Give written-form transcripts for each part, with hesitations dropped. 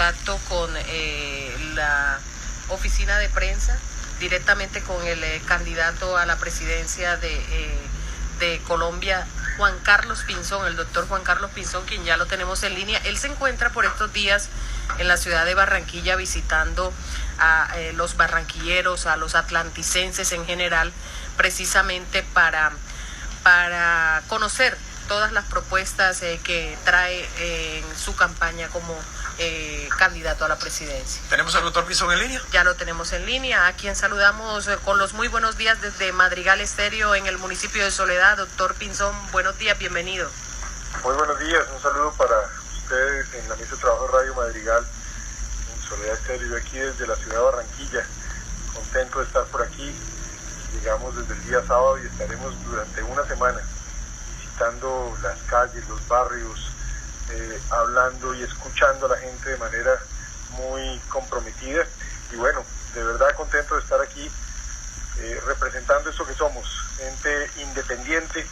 contacto con la oficina de prensa, directamente con el candidato a la presidencia de Colombia, Juan Carlos Pinzón, el doctor Juan Carlos Pinzón, quien ya lo tenemos en línea. Él se encuentra por estos días en la ciudad de Barranquilla visitando a los barranquilleros, a los atlanticenses en general, precisamente para conocer todas las propuestas que trae en su campaña como candidato a la presidencia. ¿Tenemos al doctor Pinzón en línea? Ya lo tenemos en línea, a quien saludamos con los muy buenos días desde Madrigal Estéreo en el municipio de Soledad. Doctor Pinzón, buenos días, bienvenido. Muy buenos días, un saludo para ustedes en la mesa de trabajo de Radio Madrigal, en Soledad Estéreo, aquí desde la ciudad de Barranquilla. Contento de estar por aquí. Llegamos desde el día sábado y estaremos durante una semana visitando las calles, los barrios, hablando y escuchando a la gente de manera muy comprometida. Y bueno, de verdad contento de estar aquí representando eso que somos, gente independiente,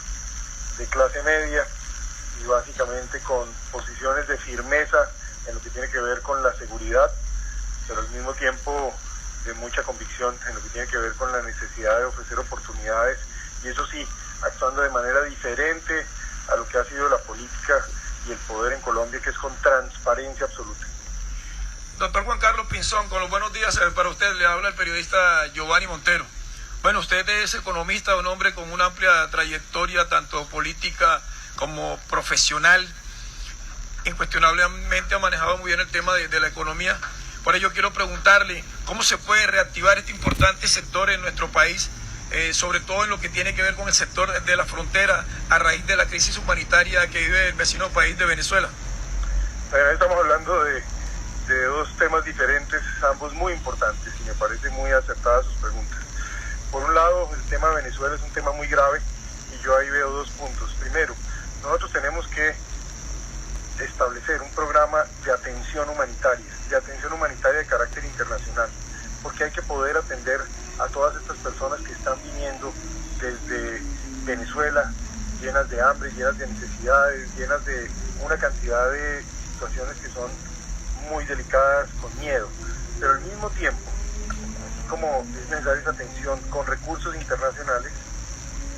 de clase media y básicamente con posiciones de firmeza en lo que tiene que ver con la seguridad, pero al mismo tiempo de mucha convicción en lo que tiene que ver con la necesidad de ofrecer oportunidades, y eso sí, actuando de manera diferente a lo que ha sido la política y el poder en Colombia, que es con transparencia absoluta. Doctor Juan Carlos Pinzón, con los buenos días para usted, le habla el periodista Giovanni Montero. Bueno, usted es economista, un hombre con una amplia trayectoria, tanto política como profesional. Incuestionablemente ha manejado muy bien el tema de la economía. Por ello quiero preguntarle, ¿cómo se puede reactivar este importante sector en nuestro país? Sobre todo en lo que tiene que ver con el sector de la frontera a raíz de la crisis humanitaria que vive el vecino país de Venezuela. Estamos hablando de dos temas diferentes, ambos muy importantes, y me parece muy acertadas sus preguntas. Por un lado, el tema de Venezuela es un tema muy grave y yo ahí veo dos puntos. Primero, nosotros tenemos que establecer un programa de atención humanitaria de carácter internacional, porque hay que poder atender a todas estas personas que están viniendo desde Venezuela, llenas de hambre, llenas de necesidades, llenas de una cantidad de situaciones que son muy delicadas, con miedo. Pero al mismo tiempo, así como es necesaria esa atención con recursos internacionales,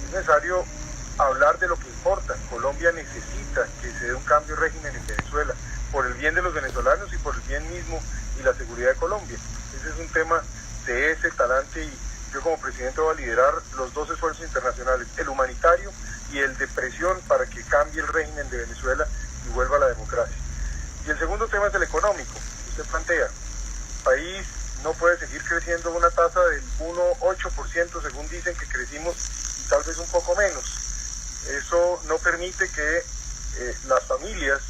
es necesario hablar de lo que importa. Colombia necesita que se dé un cambio de régimen en Venezuela, por el bien de los venezolanos y por el bien mismo y la seguridad de Colombia. Ese es un tema de ese talante, y yo como presidente voy a liderar los dos esfuerzos internacionales, el humanitario y el de presión para que cambie el régimen de Venezuela y vuelva a la democracia. Y el segundo tema es el económico. Usted plantea, el país no puede seguir creciendo a una tasa del 1,8% según dicen que crecimos, y tal vez un poco menos. Eso no permite que las familias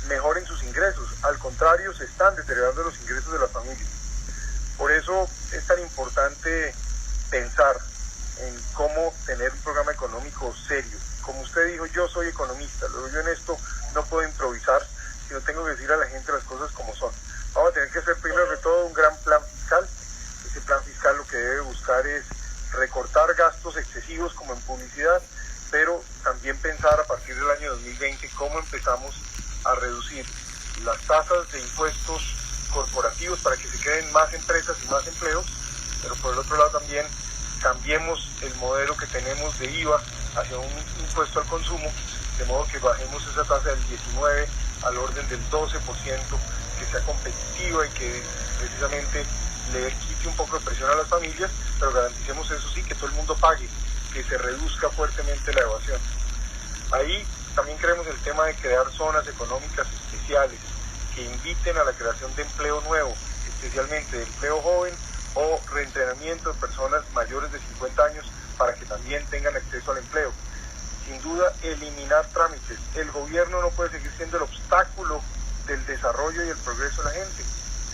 mejoren sus ingresos, al contrario, se están deteriorando los ingresos de las familias. Por eso es tan importante pensar en cómo tener un programa económico serio. Como usted dijo, yo soy economista, luego yo en esto no puedo improvisar, sino tengo que decir a la gente las cosas como son. Vamos a tener que hacer primero de todo un gran plan fiscal. Ese plan fiscal lo que debe buscar es recortar gastos excesivos como en publicidad, pero también pensar a partir del año 2020 cómo empezamos a reducir las tasas de impuestos corporativos para que se queden más empresas y más empleos, pero por el otro lado también cambiemos el modelo que tenemos de IVA hacia un impuesto al consumo, de modo que bajemos esa tasa del 19 al orden del 12%, que sea competitiva y que precisamente le quite un poco de presión a las familias, pero garanticemos eso sí, que todo el mundo pague, que se reduzca fuertemente la evasión. Ahí también creemos el tema de crear zonas económicas especiales que inviten a la creación de empleo nuevo, especialmente de empleo joven o reentrenamiento de personas mayores de 50 años para que también tengan acceso al empleo. Sin duda, eliminar trámites. El gobierno no puede seguir siendo el obstáculo del desarrollo y el progreso de la gente.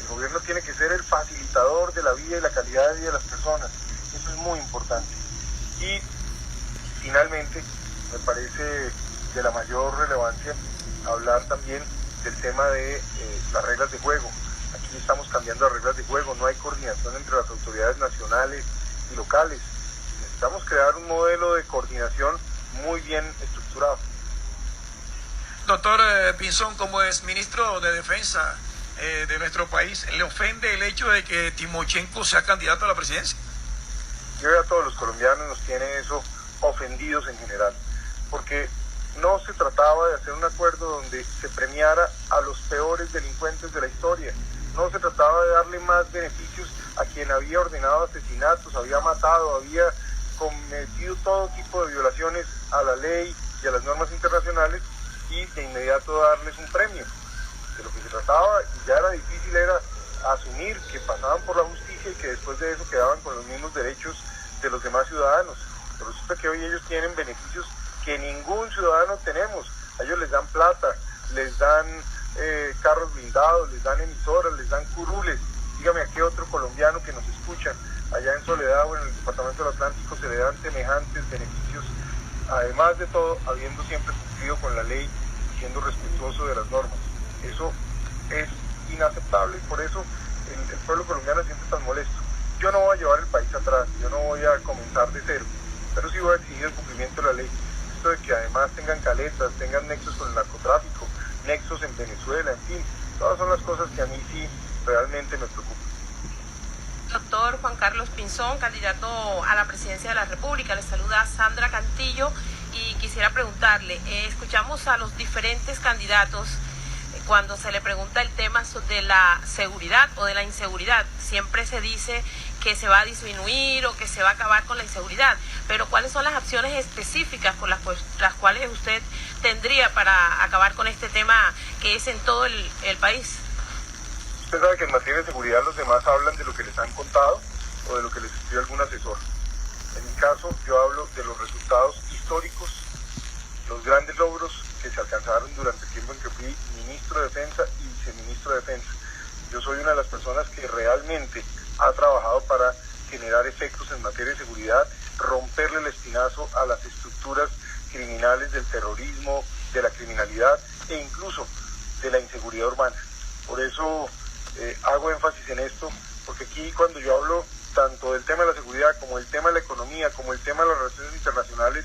El gobierno tiene que ser el facilitador de la vida y la calidad de vida de las personas. Eso es muy importante. Y finalmente, me parece de la mayor relevancia hablar también del tema de las reglas de juego. Aquí estamos cambiando las reglas de juego, no hay coordinación entre las autoridades nacionales y locales. Necesitamos crear un modelo de coordinación muy bien estructurado. Doctor Pinzón, como es ministro de Defensa, de nuestro país, ¿le ofende el hecho de que Timochenko sea candidato a la presidencia? Yo y a todos los colombianos nos tiene eso ofendidos en general, porque no se trataba de hacer un acuerdo donde se premiara a los peores delincuentes de la historia, no se trataba de darle más beneficios a quien había ordenado asesinatos, había matado, había cometido todo tipo de violaciones a la ley y a las normas internacionales y de inmediato darles un premio. De lo que se trataba, y ya era difícil, era asumir que pasaban por la justicia y que después de eso quedaban con los mismos derechos de los demás ciudadanos. Pero resulta que hoy ellos tienen beneficios que ningún ciudadano tenemos. A ellos les dan plata, les dan carros blindados, les dan emisoras, les dan curules. Dígame a qué otro colombiano que nos escucha allá en Soledad o en el departamento del Atlántico se le dan semejantes beneficios, además de todo, habiendo siempre cumplido con la ley y siendo respetuoso de las normas. Eso es inaceptable y por eso el pueblo colombiano se siente tan molesto. Yo no voy a llevar el país atrás, yo no voy a comenzar de cero, pero sí voy a exigir el cumplimiento de la ley. Esto de que además tengan caletas, tengan nexos con el narcotráfico, nexos en Venezuela, en fin, todas son las cosas que a mí sí realmente me preocupan. Doctor Juan Carlos Pinzón, candidato a la presidencia de la República, le saluda Sandra Cantillo y quisiera preguntarle, escuchamos a los diferentes candidatos cuando se le pregunta el tema de la seguridad o de la inseguridad, siempre se dice que se va a disminuir o que se va a acabar con la inseguridad, pero ¿cuáles son las acciones específicas con las cuales usted tendría para acabar con este tema que es en todo el país? Usted sabe que en materia de seguridad los demás hablan de lo que les han contado o de lo que les escribió algún asesor. En mi caso, yo hablo de los resultados históricos, los grandes logros que se alcanzaron durante el tiempo en que fui ministro de Defensa y viceministro de Defensa. Yo soy una de las personas que realmente ha trabajado para generar efectos en materia de seguridad, romperle el espinazo a las estructuras criminales del terrorismo, de la criminalidad e incluso de la inseguridad urbana. Por eso hago énfasis en esto, porque aquí cuando yo hablo tanto del tema de la seguridad como del tema de la economía, como el tema de las relaciones internacionales,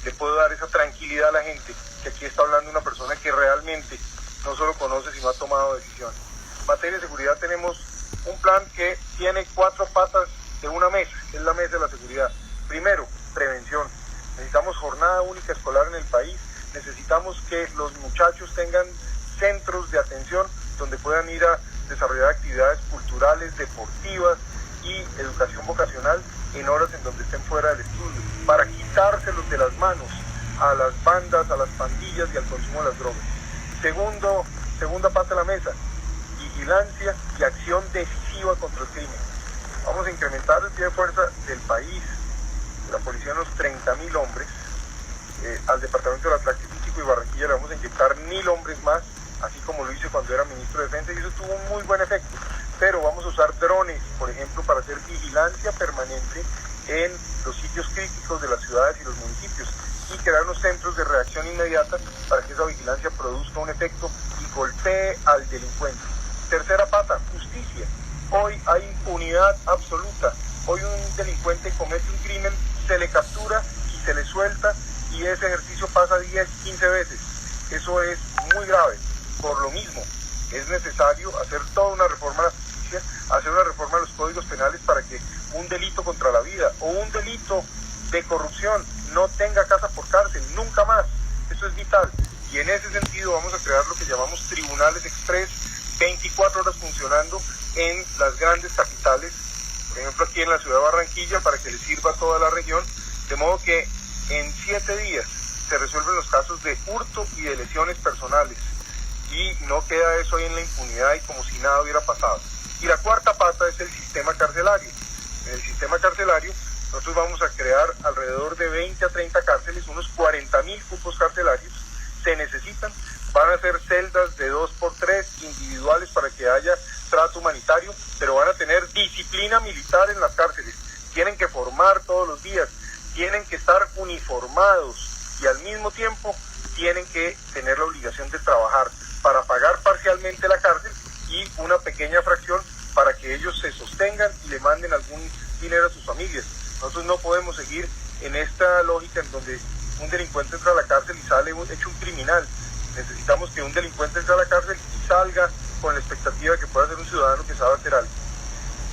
le puedo dar esa tranquilidad a la gente, que aquí está hablando una persona que realmente no solo conoce, sino ha tomado decisiones. En materia de seguridad tenemos un plan que tiene 4 patas de una mesa, que es la mesa de la seguridad. Primero, prevención. Necesitamos jornada única escolar en el país, necesitamos que los muchachos tengan centros de atención donde puedan ir a desarrollar actividades culturales, deportivas y educación vocacional en horas en donde estén fuera del estudio, para quitárselos de las manos a las bandas, a las pandillas y al consumo de las drogas. Segunda parte de la mesa, vigilancia y acción decisiva contra el crimen. Vamos a incrementar el pie de fuerza del país, de la policía, unos 30.000 hombres. Al departamento del Atlántico y Barranquilla le vamos a inyectar 1.000 hombres más, así como lo hice cuando era ministro de Defensa, y eso tuvo un muy buen efecto. Pero vamos a usar drones, por ejemplo, para hacer vigilancia permanente en los sitios críticos de las ciudades y los municipios y crear unos centros de reacción inmediata para que esa vigilancia produzca un efecto y golpee al delincuente. Tercera pata, justicia. Hoy hay impunidad absoluta. Hoy un delincuente comete un crimen, se le captura y se le suelta y ese ejercicio pasa 10, 15 veces. Eso es muy grave. Por lo mismo, es necesario hacer toda una reforma a la justicia, hacer una reforma a los códigos penales para que un delito contra la vida o un delito de corrupción no tenga casa por cárcel, nunca más. Eso es vital. Y en ese sentido vamos a crear lo que llamamos tribunales express, 24 horas funcionando en las grandes capitales, por ejemplo aquí en la ciudad de Barranquilla, para que le sirva a toda la región, de modo que en 7 días se resuelven los casos de hurto y de lesiones personales. Y no queda eso ahí en la impunidad y como si nada hubiera pasado. Y la cuarta pata es el sistema carcelario. En el sistema carcelario nosotros vamos a crear alrededor de 20 a 30 cárceles, unos 40.000 cupos carcelarios. Se necesitan, van a ser celdas de 2x3 individuales para que haya trato humanitario, pero van a tener disciplina militar en las cárceles. Tienen que formar todos los días, tienen que estar uniformados y al mismo tiempo tienen que tener la obligación de trabajar para pagar parcialmente la cárcel y una pequeña fracción para que ellos se sostengan y le manden algún dinero a sus familias. Nosotros no podemos seguir en esta lógica en donde un delincuente entra a la cárcel y sale hecho un criminal. Necesitamos que un delincuente entre a la cárcel y salga con la expectativa que pueda ser un ciudadano que sabe hacer algo.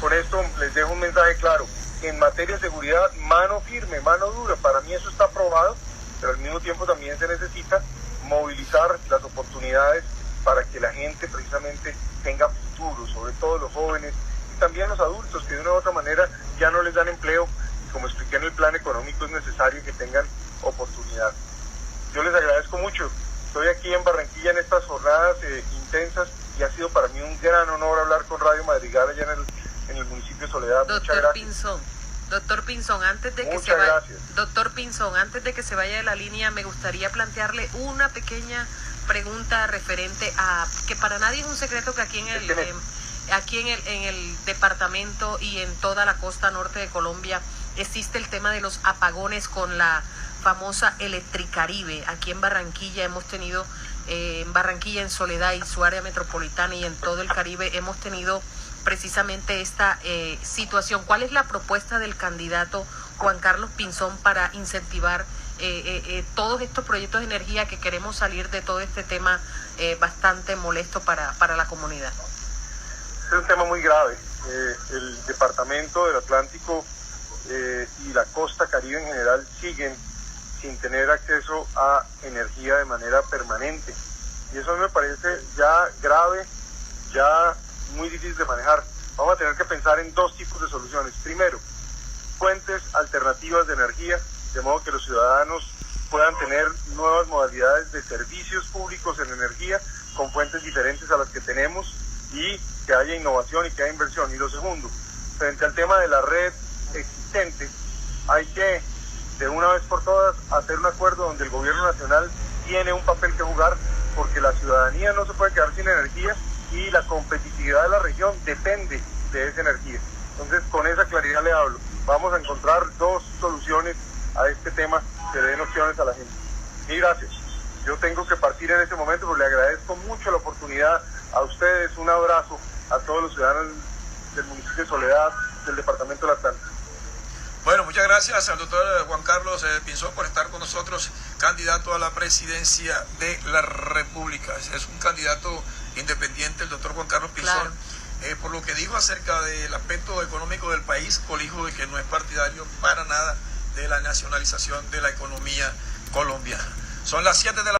Con esto les dejo un mensaje claro. En materia de seguridad, mano firme, mano dura. Para mí eso está aprobado, pero al mismo tiempo también se necesita movilizar las oportunidades para que la gente precisamente tenga futuro, sobre todo los jóvenes y también los adultos que de una u otra manera ya no les dan empleo. Como expliqué en el plan económico, es necesario que tengan oportunidad. Yo les agradezco mucho. Estoy aquí en Barranquilla en estas jornadas intensas y ha sido para mí un gran honor hablar con Radio Madrigal allá en el municipio de Soledad. Muchas gracias. Doctor Pinzón, antes de que se vaya de la línea, me gustaría plantearle una pequeña pregunta referente a que para nadie es un secreto que aquí en el departamento y en toda la costa norte de Colombia existe el tema de los apagones con la famosa Electricaribe. Aquí en Barranquilla hemos tenido, en Barranquilla, en Soledad y su área metropolitana y en todo el Caribe hemos tenido precisamente esta situación. ¿Cuál es la propuesta del candidato Juan Carlos Pinzón para incentivar todos estos proyectos de energía que queremos salir de todo este tema bastante molesto para la comunidad? Es un tema muy grave. El departamento del Atlántico y la costa caribe en general siguen sin tener acceso a energía de manera permanente. Y eso me parece ya grave, ya muy difícil de manejar. Vamos a tener que pensar en dos tipos de soluciones. Primero, fuentes alternativas de energía, de modo que los ciudadanos puedan tener nuevas modalidades de servicios públicos en energía con fuentes diferentes a las que tenemos y que haya innovación y que haya inversión. Y lo segundo, frente al tema de la red existente, hay que de una vez por todas hacer un acuerdo donde el gobierno nacional tiene un papel que jugar, porque la ciudadanía no se puede quedar sin energía y la competitividad de la región depende de esa energía. Entonces, con esa claridad le hablo. Vamos a encontrar dos soluciones a este tema que den opciones a la gente. Y gracias. Yo tengo que partir en este momento, pero le agradezco mucho la oportunidad a ustedes. Un abrazo a todos los ciudadanos del municipio de Soledad, del departamento del Atlántico. Bueno, muchas gracias al doctor Juan Carlos Pinzón por estar con nosotros, candidato a la presidencia de la República. Es un candidato independiente, el doctor Juan Carlos Pinzón. Claro. Por lo que dijo acerca del aspecto económico del país, colijo de que no es partidario para nada de la nacionalización de la economía colombiana. Son las 7 de la